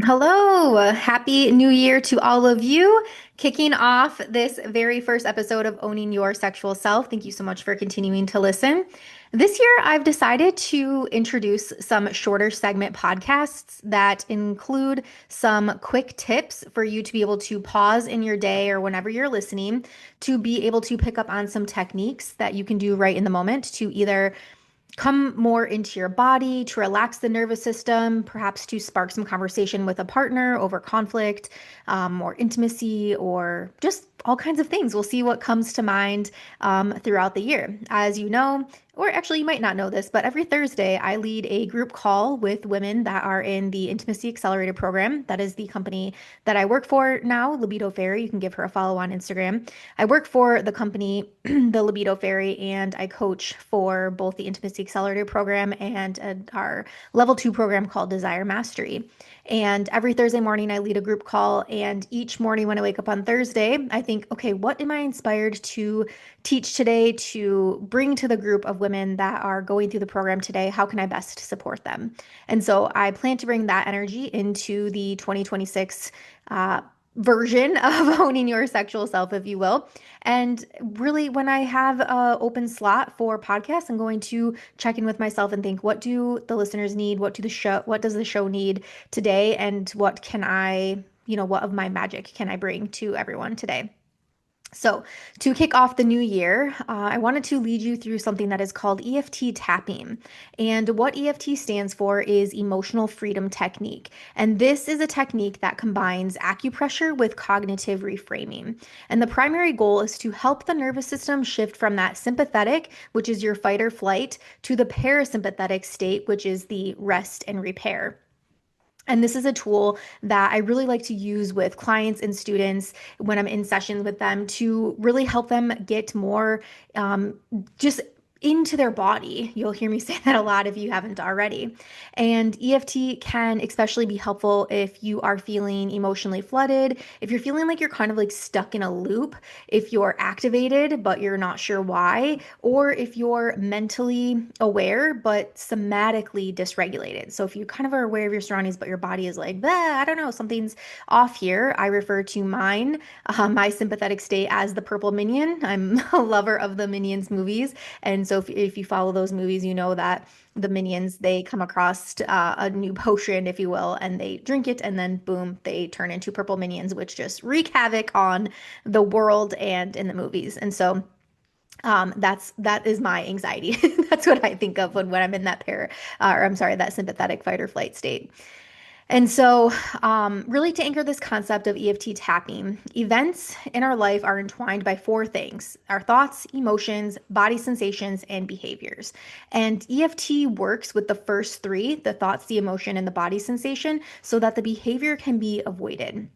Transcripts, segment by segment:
Hello, happy new year to all of you. Kicking off this very first episode of Owning Your Sexual Self. Thank you so much for continuing to listen. This year, I've decided to introduce some shorter segment podcasts that include some quick tips for you to be able to pause in your day or whenever you're listening to be able to pick up on some techniques that you can do right in the moment to either come more into your body, to relax the nervous system, perhaps to spark some conversation with a partner over conflict, or intimacy, or just all kinds of things. We'll see what comes to mind throughout the year. As you know, or actually, you might not know this, but every Thursday I lead a group call with women that are in the Intimacy Accelerator program. That is the company that I work for now, Libido Fairy. You can give her a follow on Instagram. I work for the company, the Libido Fairy, and I coach for both the Intimacy Accelerator program and our level 2 program called Desire Mastery. And every Thursday morning, I lead a group call. And each morning when I wake up on Thursday, I think, okay, what am I inspired to teach today, to bring to the group of women that are going through the program today? How can I best support them? And so I plan to bring that energy into the 2026 version of owning your sexual self, if you will. And really, when I have an open slot for podcasts, I'm going to check in with myself and think, what do the listeners need? What does the show need today? And what can I, what of my magic can I bring to everyone today? So, to kick off the new year, I wanted to lead you through something that is called EFT tapping. And what EFT stands for is Emotional Freedom Technique. And this is a technique that combines acupressure with cognitive reframing. And the primary goal is to help the nervous system shift from that sympathetic, which is your fight or flight, to the parasympathetic state, which is the rest and repair. And this is a tool that I really like to use with clients and students when I'm in sessions with them to really help them get more just into their body. You'll hear me say that a lot if you haven't already. And EFT can especially be helpful if you are feeling emotionally flooded, if you're feeling like you're kind of like stuck in a loop, if you're activated but you're not sure why, or if you're mentally aware but somatically dysregulated. So if you kind of are aware of your surroundings but your body is like, I don't know, something's off here. I refer to my sympathetic state as the purple minion. I'm a lover of the Minions movies. And so if you follow those movies, you know that the minions, they come across a new potion, if you will, and they drink it, and then boom, they turn into purple minions, which just wreak havoc on the world and in the movies. And so that is my anxiety. That's what I think of when I'm in that sympathetic fight or flight state. And so, really, to anchor this concept of EFT tapping, events in our life are entwined by four things: our thoughts, emotions, body sensations, and behaviors. And EFT works with the first three: the thoughts, the emotion, and the body sensation, so that the behavior can be avoided.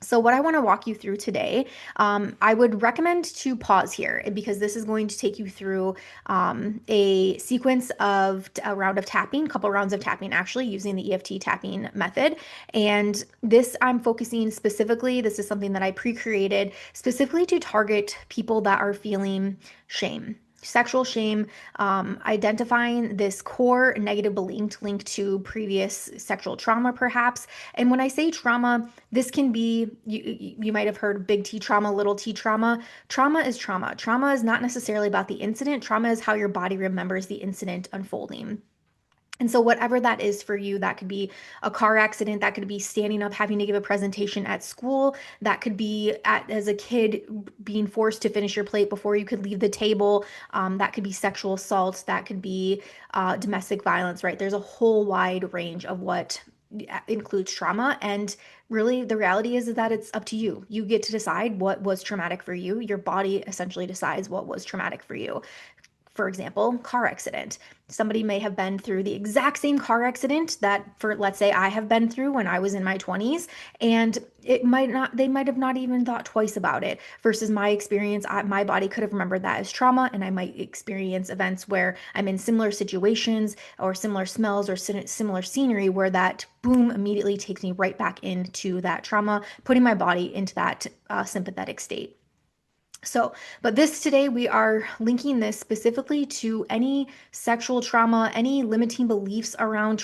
So, what I want to walk you through today, I would recommend to pause here because this is going to take you through a sequence of a round of tapping, couple rounds of tapping, actually using the EFT tapping method. And this I'm focusing specifically, this is something that I pre created specifically to target people that are feeling shame. Sexual shame, identifying this core negative belief linked to previous sexual trauma, perhaps. And when I say trauma, this can be, you might have heard big T trauma, little t trauma. Trauma is trauma. Trauma is not necessarily about the incident. Trauma is how your body remembers the incident unfolding. And so, whatever that is for you, that could be a car accident, that could be standing up, having to give a presentation at school, that could be as a kid being forced to finish your plate before you could leave the table, that could be sexual assault, that could be domestic violence, right? There's a whole wide range of what includes trauma. And really, the reality is that it's up to you. You get to decide what was traumatic for you. Your body essentially decides what was traumatic for you. For example, car accident. Somebody may have been through the exact same car accident that, for let's say, I have been through when I was in my 20s, and they might have not even thought twice about it. Versus my experience, my body could have remembered that as trauma, and I might experience events where I'm in similar situations or similar smells or similar scenery where that boom immediately takes me right back into that trauma, putting my body into that sympathetic state. So, but this today, we are linking this specifically to any sexual trauma, any limiting beliefs around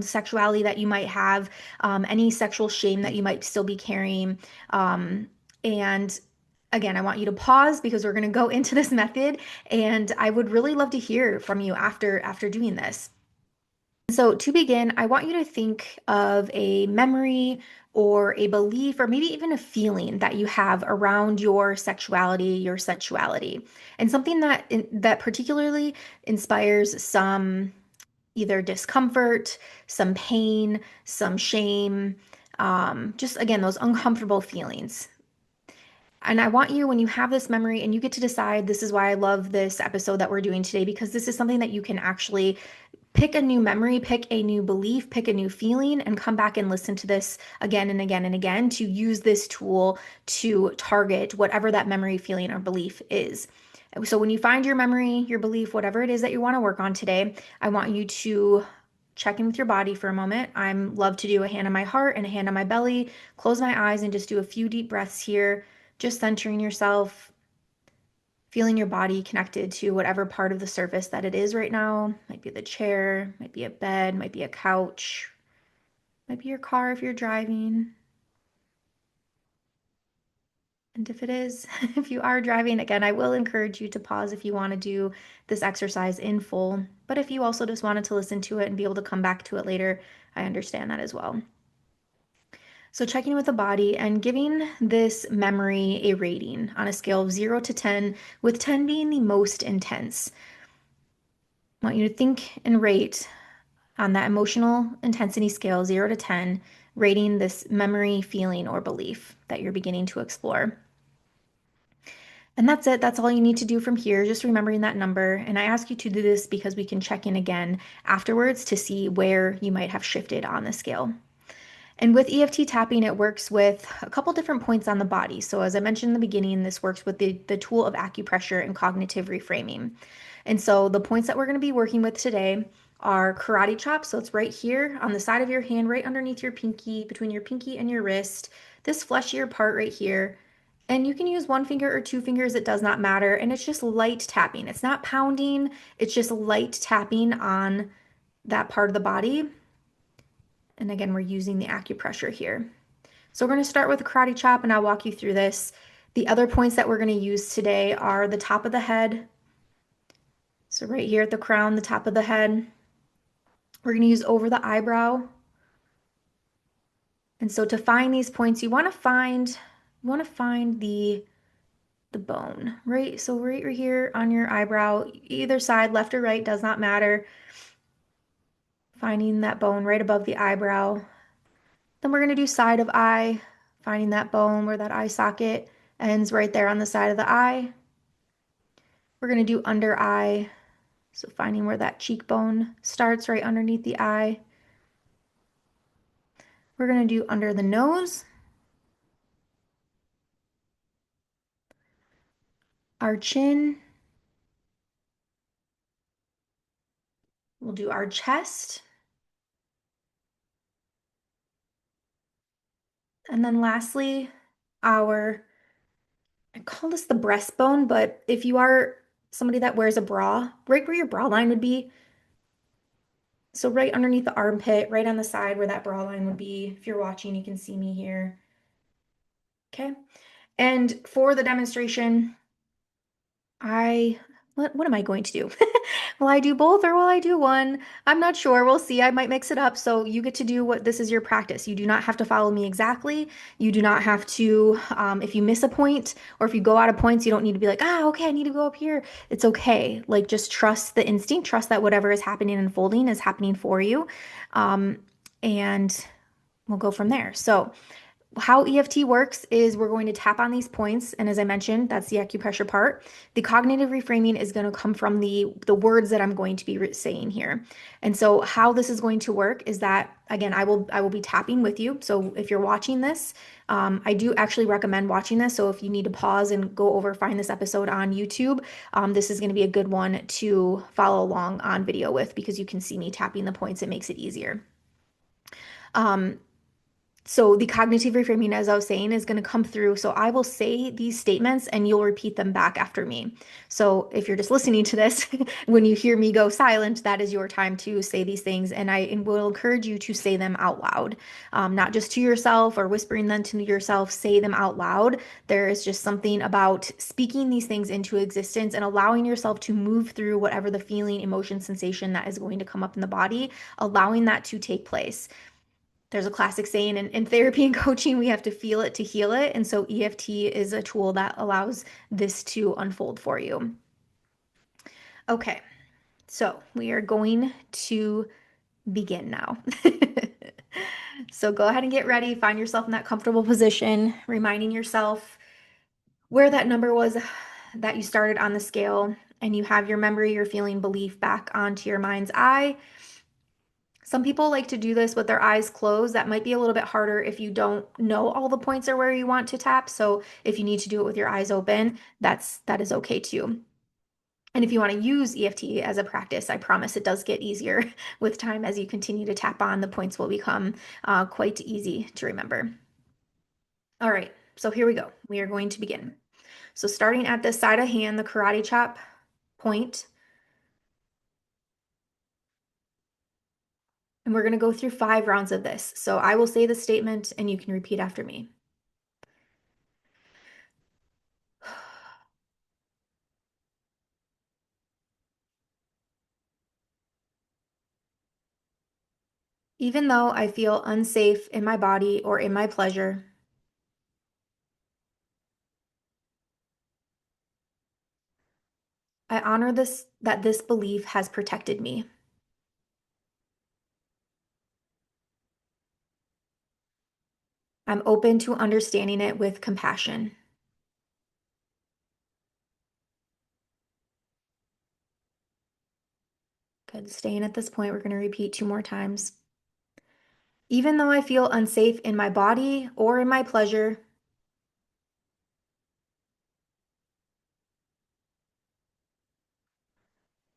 sexuality that you might have, any sexual shame that you might still be carrying. And again, I want you to pause because we're going to go into this method, and I would really love to hear from you after doing this. So, to begin, I want you to think of a memory or a belief or maybe even a feeling that you have around your sexuality, your sensuality, and something that particularly inspires some either discomfort, some pain, some shame, just again, those uncomfortable feelings. And I want you, when you have this memory, and you get to decide, this is why I love this episode that we're doing today, because this is something that you can actually pick a new memory, pick a new belief, pick a new feeling, and come back and listen to this again and again and again to use this tool to target whatever that memory, feeling, or belief is. So when you find your memory, your belief, whatever it is that you want to work on today, I want you to check in with your body for a moment. I love to do a hand on my heart and a hand on my belly, close my eyes and just do a few deep breaths here, just centering yourself, feeling your body connected to whatever part of the surface that it is right now. Might be the chair, might be a bed, might be a couch, might be your car if you're driving. And if it is, if you are driving, again, I will encourage you to pause if you want to do this exercise in full. But if you also just wanted to listen to it and be able to come back to it later, I understand that as well. So, checking with the body and giving this memory a rating on a scale of 0 to 10, with 10 being the most intense. I want you to think and rate on that emotional intensity scale, 0 to 10, rating this memory, feeling, or belief that you're beginning to explore. And that's it. That's all you need to do from here, just remembering that number. And I ask you to do this because we can check in again afterwards to see where you might have shifted on the scale. And with EFT tapping, it works with a couple different points on the body. So, as I mentioned in the beginning, this works with the tool of acupressure and cognitive reframing. And so, the points that we're going to be working with today are karate chop. So, it's right here on the side of your hand, right underneath your pinky, between your pinky and your wrist, this fleshier part right here. And you can use one finger or two fingers, it does not matter. And it's just light tapping. It's not pounding, it's just light tapping on that part of the body. And again, we're using the acupressure here. So we're going to start with a karate chop and I'll walk you through this. The other points that we're going to use today are the top of the head. So right here at the crown, the top of the head. We're going to use over the eyebrow. And so to find these points, you want to find the bone, right? So right here on your eyebrow, either side, left or right, does not matter. Finding that bone right above the eyebrow. Then we're going to do side of eye, finding that bone where that eye socket ends right there on the side of the eye. We're going to do under eye, so finding where that cheekbone starts right underneath the eye. We're going to do under the nose, our chin. We'll do our chest. And then lastly, I call this the breastbone, but if you are somebody that wears a bra, right where your bra line would be, so right underneath the armpit, right on the side where that bra line would be. If you're watching, you can see me here. Okay. And for the demonstration, what am I going to do? Will I do both or will I do one? I'm not sure. We'll see. I might mix it up. So you get to do what this is your practice. You do not have to follow me exactly. You do not have to, if you miss a point or if you go out of points, you don't need to be like, okay, I need to go up here. It's okay. Like just trust the instinct, trust that whatever is happening and unfolding is happening for you. And we'll go from there. So how EFT works is we're going to tap on these points, and as I mentioned, that's the acupressure part. The cognitive reframing is going to come from the words that I'm going to be saying here. And so how this is going to work is that, again, I will be tapping with you. So if you're watching this, I do actually recommend watching this. So if you need to pause and go over find this episode on YouTube, this is going to be a good one to follow along on video with because you can see me tapping the points. It makes it easier. Um, So the cognitive reframing, as I was saying, is going to come through. So I will say these statements and you'll repeat them back after me. So if you're just listening to this, when you hear me go silent, that is your time to say these things. And I will encourage you to say them out loud, not just to yourself or whispering them to yourself. Say them out loud. There is just something about speaking these things into existence and allowing yourself to move through whatever the feeling, emotion, sensation that is going to come up in the body, allowing that to take place. There's a classic saying in therapy and coaching, we have to feel it to heal it. And so EFT is a tool that allows this to unfold for you. Okay, so we are going to begin now. So go ahead and get ready. Find yourself in that comfortable position, reminding yourself where that number was that you started on the scale, and you have your memory, your feeling, belief back onto your mind's eye. Some people like to do this with their eyes closed. That might be a little bit harder if you don't know all the points are where you want to tap. So if you need to do it with your eyes open, that is okay too. And if you want to use EFT as a practice, I promise it does get easier with time as you continue to tap on. The points will become quite easy to remember. All right, so here we go. We are going to begin. So starting at the side of hand, the karate chop point, and we're going to go through 5 rounds of this. So I will say the statement and you can repeat after me. Even though I feel unsafe in my body or in my pleasure, I honor this that this belief has protected me. I'm open to understanding it with compassion. Good. Staying at this point, we're going to repeat 2 more times. Even though I feel unsafe in my body or in my pleasure,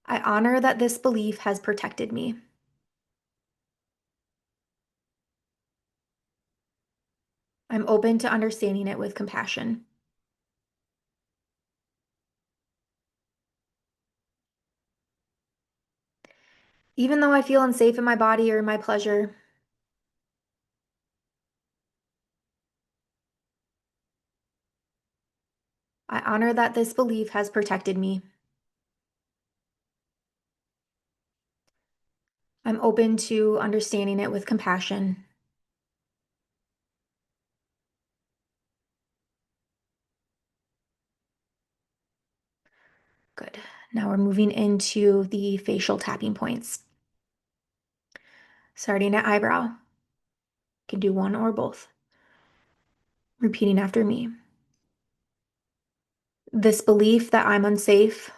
I honor that this belief has protected me. I'm open to understanding it with compassion. Even though I feel unsafe in my body or in my pleasure, I honor that this belief has protected me. I'm open to understanding it with compassion. Good. Now we're moving into the facial tapping points. Starting at eyebrow. You can do one or both. Repeating after me. This belief that I'm unsafe.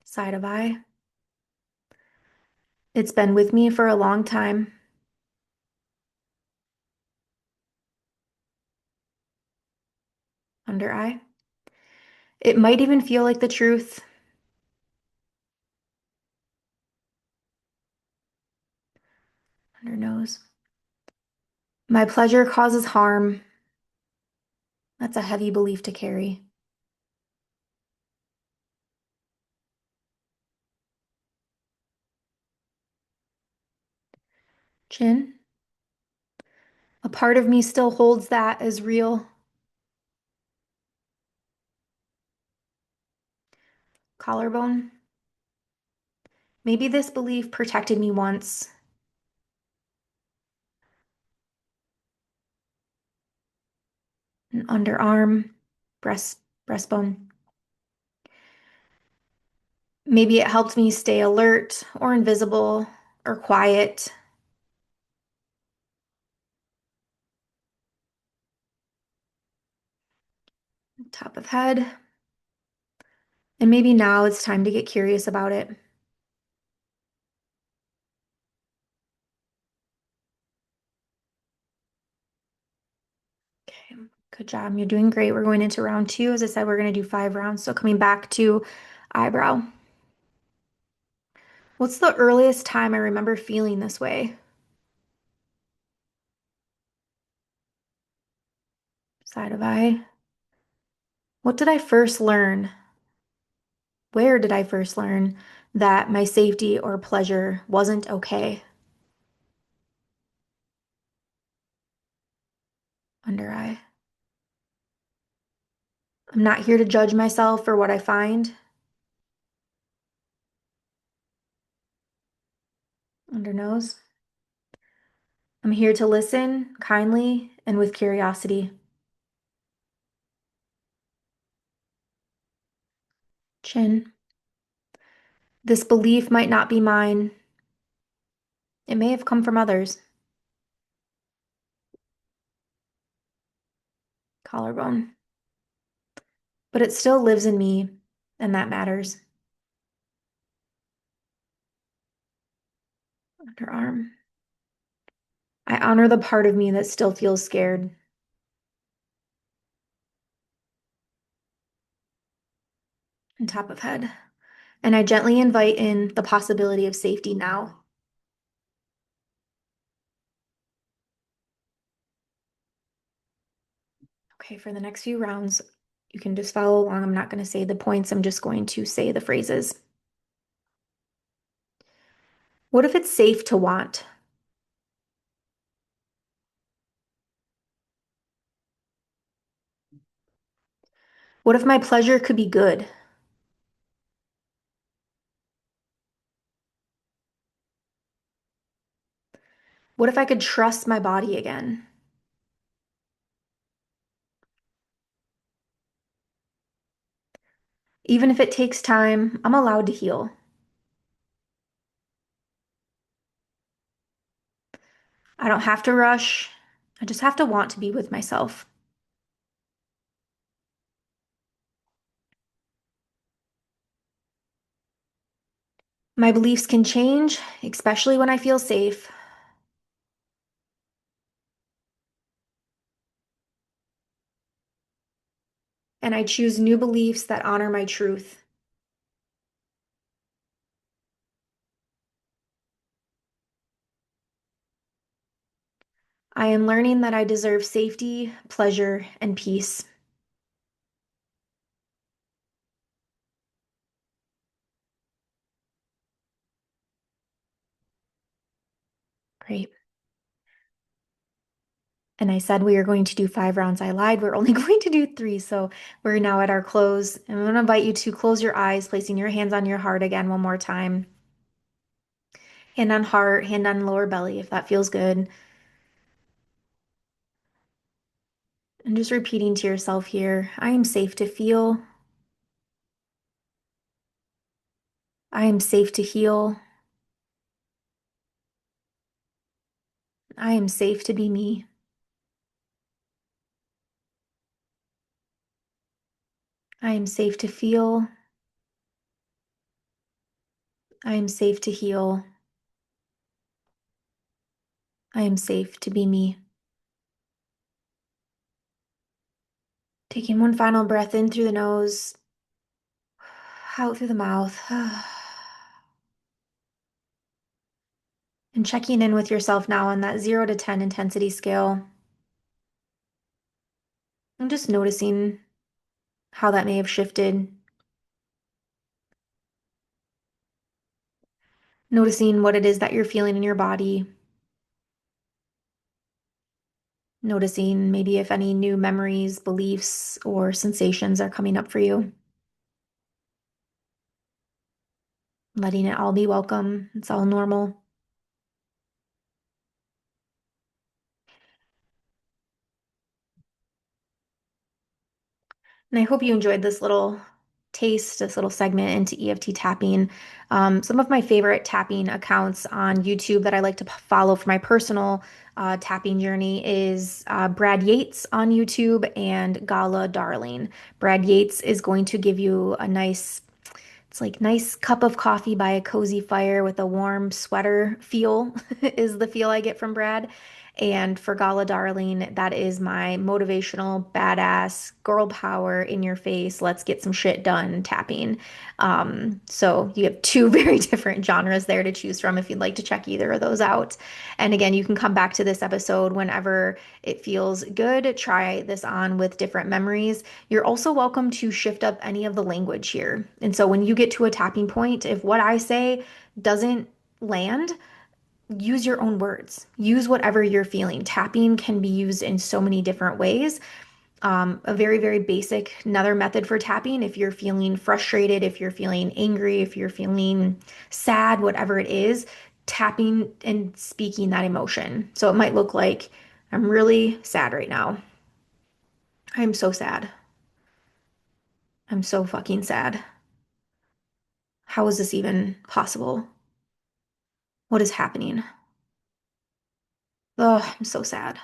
Side of eye. It's been with me for a long time. Under eye. It might even feel like the truth. Under nose. My pleasure causes harm. That's a heavy belief to carry. Chin. A part of me still holds that as real. Collarbone. Maybe this belief protected me once. An underarm. Breastbone. Maybe it helped me stay alert or invisible or quiet. Top of head. And maybe now it's time to get curious about it. Okay, good job. You're doing great. We're going into round 2. As I said, we're going to do 5 rounds. So coming back to eyebrow. What's the earliest time I remember feeling this way? Side of eye. What did I first learn? Where did I first learn that my safety or pleasure wasn't okay? Under eye. I'm not here to judge myself for what I find. Under nose. I'm here to listen kindly and with curiosity. Chin. This belief might not be mine. It may have come from others. Collarbone. But it still lives in me, and that matters. Underarm. I honor the part of me that still feels scared. And top of head. And I gently invite in the possibility of safety now. Okay, for the next few rounds, you can just follow along. I'm not going to say the points, I'm just going to say the phrases. What if it's safe to want? What if my pleasure could be good? What if I could trust my body again? Even if it takes time, I'm allowed to heal. I don't have to rush. I just have to want to be with myself. My beliefs can change, especially when I feel safe. And I choose new beliefs that honor my truth. I am learning that I deserve safety, pleasure, and peace. Great. And I said we are going to do 5 rounds. I lied. We're only going to do three. So we're now at our close. And I'm going to invite you to close your eyes, placing your hands on your heart again one more time. Hand on heart, hand on lower belly, if that feels good. And just repeating to yourself here, I am safe to feel. I am safe to heal. I am safe to be me. I am safe to feel. I am safe to heal. I am safe to be me. Taking one final breath in through the nose, out through the mouth. And checking in with yourself now on that 0 to 10 intensity scale. And just noticing how that may have shifted. Noticing what it is that you're feeling in your body. Noticing maybe if any new memories, beliefs, or sensations are coming up for you. Letting it all be welcome. It's all normal. And I hope you enjoyed this little taste, this little segment into EFT tapping. Some of my favorite tapping accounts on YouTube that I like to follow for my personal tapping journey is Brad Yates on YouTube and Gala Darling. Brad Yates is going to give you a nice, it's like nice cup of coffee by a cozy fire with a warm sweater feel is the feel I get from Brad. And for Gala Darling, that is my motivational, badass, girl power in your face, let's get some shit done tapping. So you have two very different genres there to choose from if you'd like to check either of those out. And again, you can come back to this episode whenever it feels good. Try this on with different memories. You're also welcome to shift up any of the language here. And so when you get to a tapping point, if what I say doesn't land, use your own words. Use whatever you're feeling. Tapping can be used in so many different ways. A very, very basic, another method for tapping, if you're feeling frustrated, if you're feeling angry, if you're feeling sad, whatever it is, tapping and speaking that emotion. So it might look like, I'm really sad right now. I'm so sad. I'm so fucking sad. How is this even possible? What is happening? Oh, I'm so sad.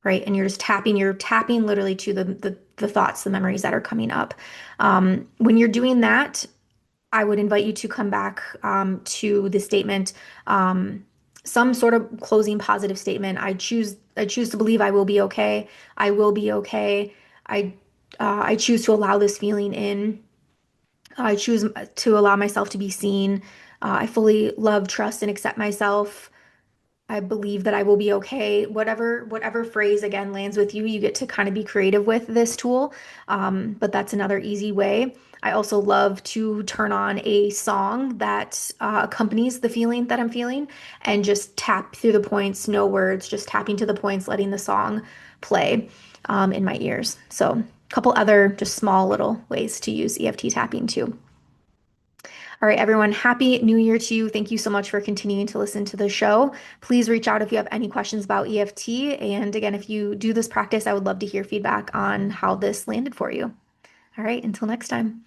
Right? And you're tapping literally to the thoughts, the memories that are coming up. When you're doing that, I would invite you to come back to the statement, um, some sort of closing positive statement. I choose to believe I will be okay. I will be okay. I choose to allow this feeling in. I choose to allow myself to be seen. I fully love, trust, and accept myself. I believe that I will be okay. Whatever phrase again lands with you, you get to kind of be creative with this tool. But that's another easy way. I also love to turn on a song that accompanies the feeling that I'm feeling and just tap through the points, no words, just tapping to the points, letting the song play in my ears. So, a couple other just small little ways to use EFT tapping too. All right, everyone, happy new year to you. Thank you so much for continuing to listen to the show. Please reach out if you have any questions about EFT. And again, if you do this practice, I would love to hear feedback on how this landed for you. All right, until next time.